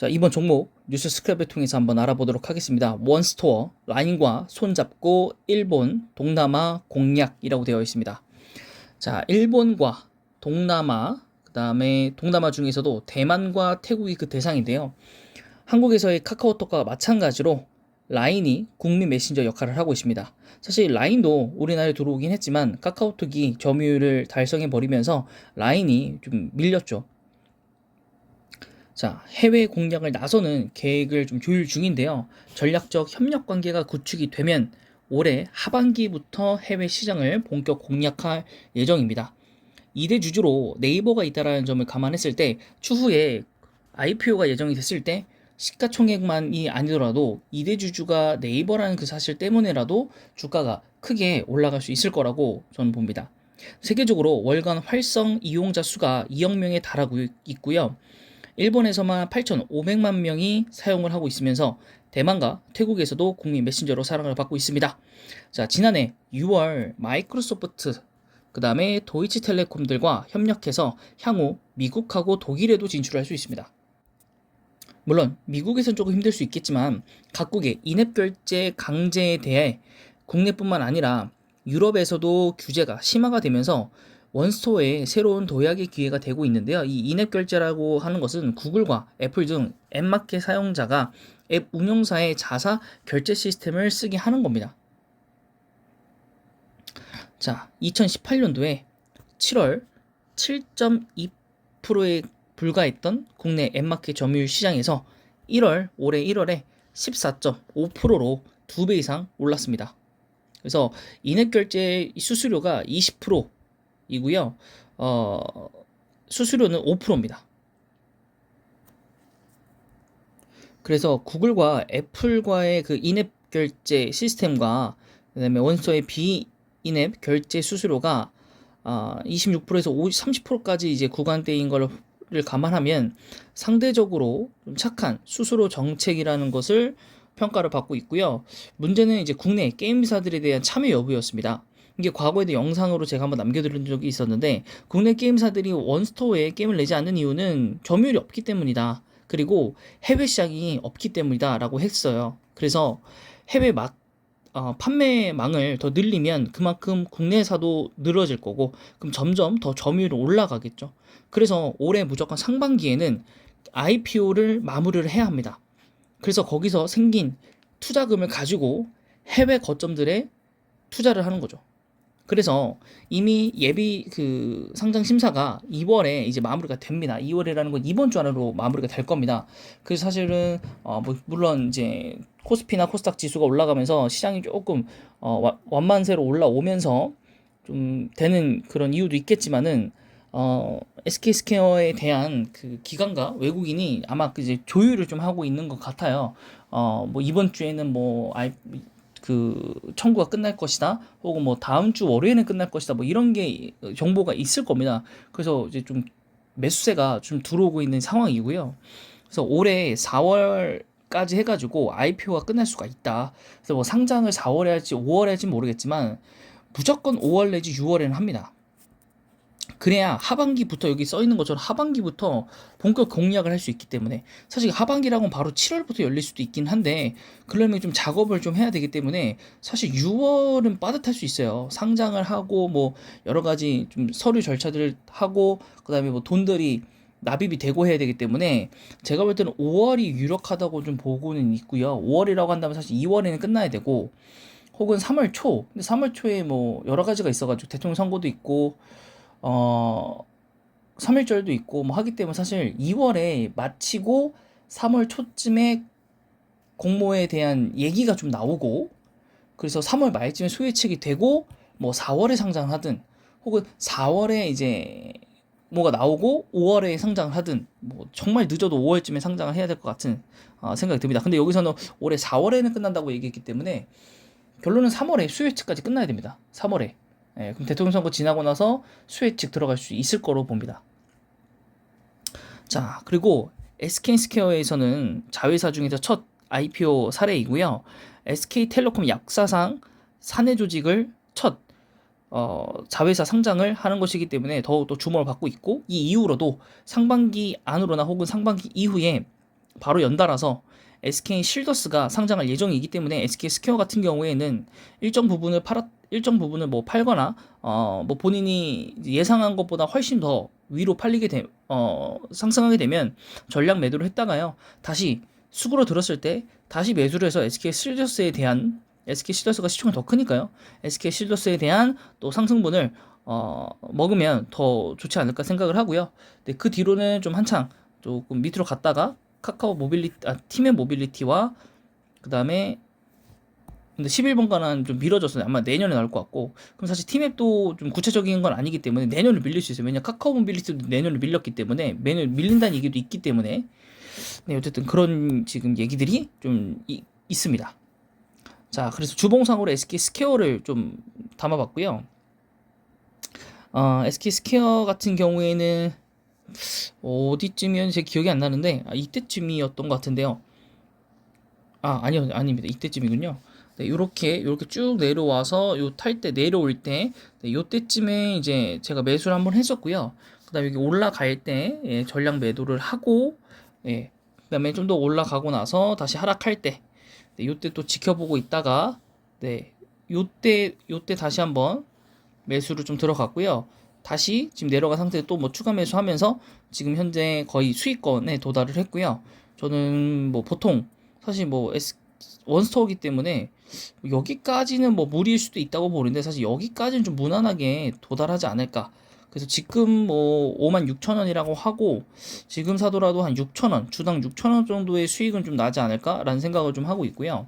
자, 이번 종목 뉴스 스크랩을 통해서 한번 알아보도록 하겠습니다. 원스토어, 라인과 손잡고 일본, 동남아 공략이라고 되어 있습니다. 자, 일본과 동남아, 그 다음에 동남아 중에서도 대만과 태국이 그 대상인데요. 한국에서의 카카오톡과 마찬가지로 라인이 국민 메신저 역할을 하고 있습니다. 사실 라인도 우리나라에 들어오긴 했지만 카카오톡이 점유율을 달성해 버리면서 라인이 좀 밀렸죠. 자, 해외 공략을 나서는 계획을 좀 조율 중인데요. 전략적 협력 관계가 구축이 되면 올해 하반기부터 해외 시장을 본격 공략할 예정입니다. 2대 주주로 네이버가 있다는 점을 감안했을 때 추후에 IPO가 예정이 됐을 때 시가총액만이 아니더라도 2대 주주가 네이버라는 그 사실 때문에라도 주가가 크게 올라갈 수 있을 거라고 저는 봅니다. 세계적으로 월간 활성 이용자 수가 2억 명에 달하고 있고요. 일본에서만 8,500만 명이 사용을 하고 있으면서 대만과 태국에서도 국민 메신저로 사랑을 받고 있습니다. 자, 지난해 6월 마이크로소프트 그 다음에 도이치텔레콤들과 협력해서 향후 미국하고 독일에도 진출할 수 있습니다. 물론 미국에선 조금 힘들 수 있겠지만 각국의 인앱 결제 강제에 대해 국내뿐만 아니라 유럽에서도 규제가 심화가 되면서 원스토어에 새로운 도약의 기회가 되고 있는데요. 이 인앱 결제라고 하는 것은 구글과 애플 등 앱마켓 사용자가 앱 운용사의 자사 결제 시스템을 쓰게 하는 겁니다. 자, 2018년도에 7월 7.2%에 불과했던 국내 앱마켓 점유율 시장에서 올해 1월에 14.5%로 2배 이상 올랐습니다. 그래서 인앱 결제 수수료가 20%이고요. 수수료는 5%입니다. 그래서 구글과 애플과의 그 인앱 결제 시스템과 그다음에 원스토어의 비인앱 결제 수수료가 26%에서 30%까지 이제 구간대인 걸 감안하면 상대적으로 좀 착한 수수료 정책이라는 것을 평가를 받고 있고요. 문제는 이제 국내 게임사들에 대한 참여 여부였습니다. 이게 과거에도 영상으로 제가 한번 남겨드린 적이 있었는데 국내 게임사들이 원스토어에 게임을 내지 않는 이유는 점유율이 없기 때문이다. 그리고 해외 시장이 없기 때문이다 라고 했어요. 그래서 해외 판매망을 더 늘리면 그만큼 국내사도 늘어질 거고 그럼 점점 더 점유율이 올라가겠죠. 그래서 올해 무조건 상반기에는 IPO를 마무리를 해야 합니다. 그래서 거기서 생긴 투자금을 가지고 해외 거점들에 투자를 하는 거죠. 그래서 이미 예비 그 상장 심사가 2월에 이제 마무리가 됩니다. 2월이라는 건 이번 주 안으로 마무리가 될 겁니다. 그래서 사실은 물론 이제 코스피나 코스닥 지수가 올라가면서 시장이 조금 완만세로 올라오면서 좀 되는 그런 이유도 있겠지만은 SK스퀘어에 대한 그 기관과 외국인이 아마 이제 조율을 좀 하고 있는 것 같아요. 뭐 이번 주에는 그 청구가 끝날 것이다 혹은 뭐 다음 주 월요일에 끝날 것이다 뭐 이런 게 정보가 있을 겁니다. 그래서 이제 좀 매수세가 좀 들어오고 있는 상황이고요. 그래서 올해 4월까지 해가지고 IPO가 끝날 수가 있다. 그래서 뭐 상장을 4월에 할지 5월에 할지 모르겠지만 무조건 5월 내지 6월에는 합니다. 그래야 하반기부터 여기 써 있는 것처럼 하반기부터 본격 공략을 할 수 있기 때문에 사실 하반기라고는 바로 7월부터 열릴 수도 있긴 한데 그러면 좀 작업을 좀 해야 되기 때문에 사실 6월은 빠듯할 수 있어요. 상장을 하고 뭐 여러 가지 좀 서류 절차들을 하고 그다음에 뭐 돈들이 납입이 되고 해야 되기 때문에 제가 볼 때는 5월이 유력하다고 좀 보고는 있고요. 5월이라고 한다면 사실 2월에는 끝나야 되고 혹은 3월 초. 근데 3월 초에 뭐 여러 가지가 있어가지고 대통령 선거도 있고 3일절도 있고 뭐 하기 때문에 사실 2월에 마치고 3월 초쯤에 공모에 대한 얘기가 좀 나오고 그래서 3월 말쯤에 소예측이 되고 뭐 4월에 상장하든 혹은 4월에 이제 뭐가 나오고 5월에 상장을 하든 뭐 정말 늦어도 5월쯤에 상장을 해야 될 것 같은 생각이 듭니다. 근데 여기서는 올해 4월에는 끝난다고 얘기했기 때문에 결론은 3월에 수요예측까지 끝나야 됩니다. 3월에. 예, 그럼 대통령 선거 지나고 나서 수혜측 들어갈 수 있을 거로 봅니다. 자, 그리고 SK스퀘어에서는 자회사 중에서 첫 IPO 사례이고요. SK텔레콤 약사상 사내 조직을 첫 자회사 상장을 하는 것이기 때문에 더욱더 주목을 받고 있고 이 이후로도 상반기 안으로나 혹은 상반기 이후에 바로 연달아서 SK 실더스가 상장할 예정이기 때문에 SK 스퀘어 같은 경우에는 일정 부분을 뭐 팔거나 뭐 본인이 예상한 것보다 훨씬 더 위로 상승하게 되면 전략 매도를 했다가요, 다시 수급으로 들었을 때 다시 매수를 해서 SK 실더스가 시총이 더 크니까요, SK 실더스에 대한 또 상승분을 먹으면 더 좋지 않을까 생각을 하고요. 네, 그 뒤로는 좀 한창 조금 밑으로 갔다가 팀의 모빌리티와 그 다음에 근데 11번가는 좀 미뤄졌어요. 아마 내년에 나올 것 같고. 그럼 사실 티맵도 좀 구체적인 건 아니기 때문에 내년을 밀릴 수 있어요. 왜냐 카카오 모빌리티도 내년을 밀렸기 때문에 내년 밀린다는 얘기도 있기 때문에, 네, 어쨌든 그런 지금 얘기들이 좀 있습니다. 자, 그래서 주봉상으로 SK 스퀘어를 좀 담아봤고요. SK 스퀘어 같은 경우에는 어디쯤이었는지 제 기억이 안 나는데, 이때쯤이었던 것 같은데요. 아닙니다. 이때쯤이군요. 네, 요렇게 쭉 내려와서 탈 때 내려올 때, 네, 요때쯤에 이제 제가 매수를 한번 했었고요. 그다음에 여기 올라갈 때, 예, 전량 매도를 하고, 예, 그다음에 좀 더 올라가고 나서 다시 하락할 때, 네, 요때 또 지켜보고 있다가, 네, 요때 다시 한번 매수를 좀 들어갔고요. 다시 지금 내려간 상태에 또 뭐 추가 매수하면서 지금 현재 거의 수익권에 도달을 했고요. 저는 뭐 보통 사실 뭐 원스토어기 때문에 여기까지는 뭐 무리일 수도 있다고 보는데, 사실 여기까지는 좀 무난하게 도달하지 않을까. 그래서 지금 뭐 56,000원이라고 하고, 지금 사더라도 한 6,000원, 주당 6,000원 정도의 수익은 좀 나지 않을까라는 생각을 좀 하고 있고요.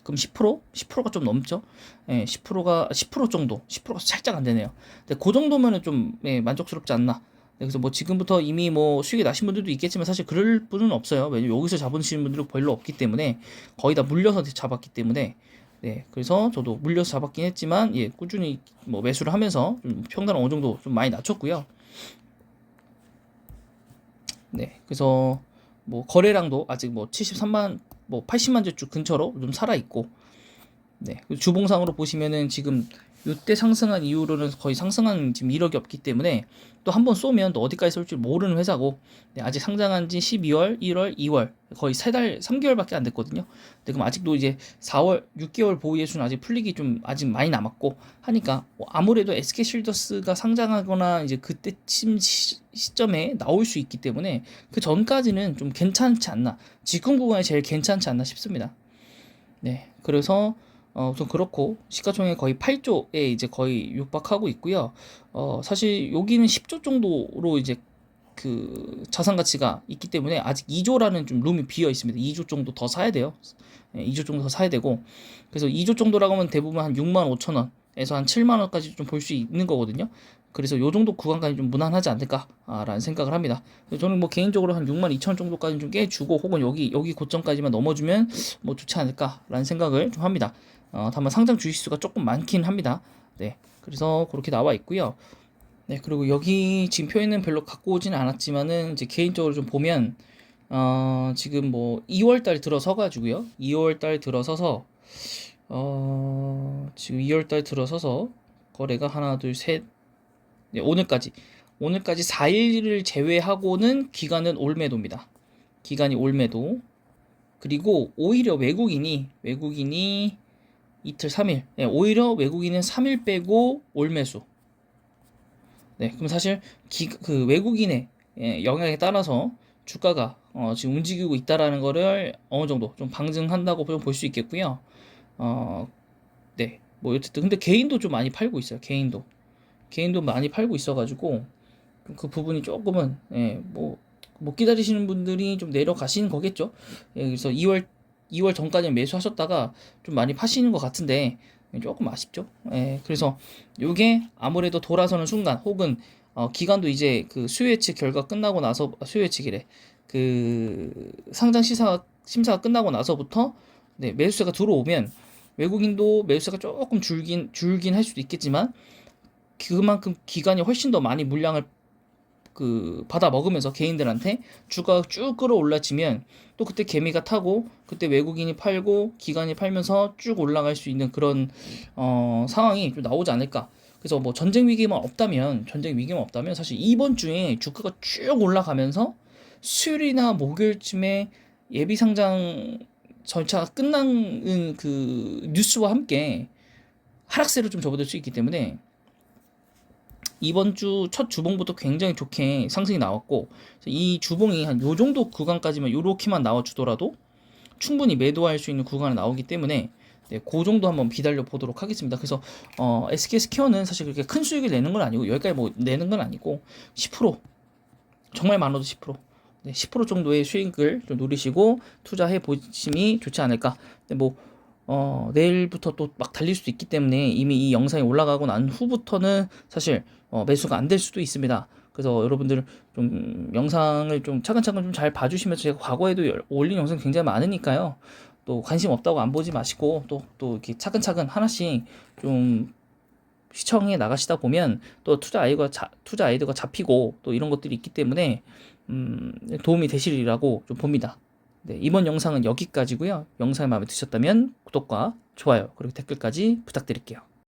그럼 10%? 10%가 좀 넘죠? 예, 10% 정도, 10%가 살짝 안 되네요. 근데 그 정도면은 좀, 예, 만족스럽지 않나. 네, 그래서 뭐 지금부터 이미 뭐 수익이 나신 분들도 있겠지만 사실 그럴 분은 없어요. 왜냐면 여기서 잡으시는 분들은 별로 없기 때문에, 거의 다 물려서 잡았기 때문에. 네, 그래서 저도 물려서 잡았긴 했지만, 예, 꾸준히 뭐 매수를 하면서 좀 평단을 어느 정도 좀 많이 낮췄고요. 네, 그래서 뭐 거래량도 아직 뭐 73만, 뭐 80만 주 근처로 좀 살아 있고, 네, 주봉상으로 보시면은 지금 이때 상승한 이후로는 거의 상승한 지금 이력이 없기 때문에, 또 한 번 쏘면 또 어디까지 쏠지 모르는 회사고, 네, 아직 상장한 지 12월, 1월, 2월 거의 3개월밖에 안 됐거든요. 네, 그럼 아직도 이제 4월, 6개월 보유 예수는 아직 풀리기 좀 아직 많이 남았고 하니까, 뭐 아무래도 SK 실더스가 상장하거나 이제 그때쯤 시점에 나올 수 있기 때문에 그 전까지는 좀 괜찮지 않나, 지금 구간이 제일 괜찮지 않나 싶습니다. 네, 그래서 우선 그렇고 시가총액 거의 8조에 이제 거의 육박하고 있고요. 사실 여기는 10조 정도로 이제 그 자산 가치가 있기 때문에 아직 2조라는 좀 룸이 비어 있습니다. 2조 정도 더 사야 돼요. 2조 정도 더 사야 되고, 그래서 2조 정도라고 하면 대부분 한 6만 5천 원에서 한 7만 원까지 좀 볼 수 있는 거거든요. 그래서 요 정도 구간까지 좀 무난하지 않을까라는 생각을 합니다. 저는 뭐 개인적으로 한 6만 2천 원 정도까지 좀 깨주고, 혹은 여기 고점까지만 넘어주면 뭐 좋지 않을까라는 생각을 좀 합니다. 다만 상장 주식수가 조금 많긴 합니다. 네, 그래서 그렇게 나와 있고요. 네, 그리고 여기 지금 표에는 별로 갖고 오지는 않았지만은 이제 개인적으로 좀 보면, 지금 뭐 2월 달 들어서 가지고요. 2월 달 들어서서 지금 2월 달 들어서서 거래가 하나, 둘, 셋, 네, 오늘까지 4일을 제외하고는 기간은 올매도입니다. 기간이 올매도. 그리고 오히려 외국인이 이틀 3일. 네, 오히려 외국인은 3일 빼고 올매수. 네, 그럼 사실 그 외국인의, 예, 영향에 따라서 주가가 지금 움직이고 있다라는 거를 어느 정도 좀 방증한다고 좀 볼 수 있겠고요. 네, 뭐 어쨌든 근데 개인도 좀 많이 팔고 있어요. 개인도 많이 팔고 있어가지고 그 부분이 조금은, 예, 뭐 못 기다리시는 분들이 좀 내려가시는 거겠죠. 예, 그래서 2월 전까지는 매수하셨다가 좀 많이 파시는 것 같은데 조금 아쉽죠. 예, 그래서 요게 아무래도 돌아서는 순간, 혹은 기간도 이제 그 수요예측 결과 끝나고 나서, 수요예측이래, 그 상장 심사가 끝나고 나서부터, 네, 매수세가 들어오면 외국인도 매수세가 조금 줄긴 할 수도 있겠지만, 그만큼 기간이 훨씬 더 많이 물량을 그 받아 먹으면서 개인들한테 주가가 쭉 끌어올라지면, 또 그때 개미가 타고 그때 외국인이 팔고 기관이 팔면서 쭉 올라갈 수 있는 그런 상황이 좀 나오지 않을까. 그래서 뭐 전쟁 위기만 없다면 사실 이번 주에 주가가 쭉 올라가면서 수요일이나 목요일쯤에 예비 상장 절차가 끝난 그 뉴스와 함께 하락세로 좀 접어들 수 있기 때문에 이번 주 첫 주봉부터 굉장히 좋게 상승이 나왔고, 이 주봉이 한 요 정도 구간까지만 요렇게만 나와주더라도 충분히 매도할 수 있는 구간이 나오기 때문에 네, 그 정도 한번 기다려 보도록 하겠습니다. 그래서 SK스퀘어는 사실 그렇게 큰 수익을 내는 건 아니고, 여기까지 뭐 내는 건 아니고 10% 정말 많아도 10% 네, 10% 정도의 수익을 좀 누리시고 투자해 보심이 좋지 않을까. 근데 뭐 내일부터 또 막 달릴 수도 있기 때문에 이미 이 영상이 올라가고 난 후부터는 사실 매수가 안 될 수도 있습니다. 그래서 여러분들 좀 영상을 좀 차근차근 좀 잘 봐주시면서, 제가 과거에도 올린 영상 굉장히 많으니까요. 또 관심 없다고 안 보지 마시고 또 이렇게 차근차근 하나씩 좀 시청해 나가시다 보면 또 투자 아이디어가 잡히고 또 이런 것들이 있기 때문에 도움이 되시리라고 좀 봅니다. 네, 이번 영상은 여기까지고요. 영상이 마음에 드셨다면 구독과 좋아요 그리고 댓글까지 부탁드릴게요.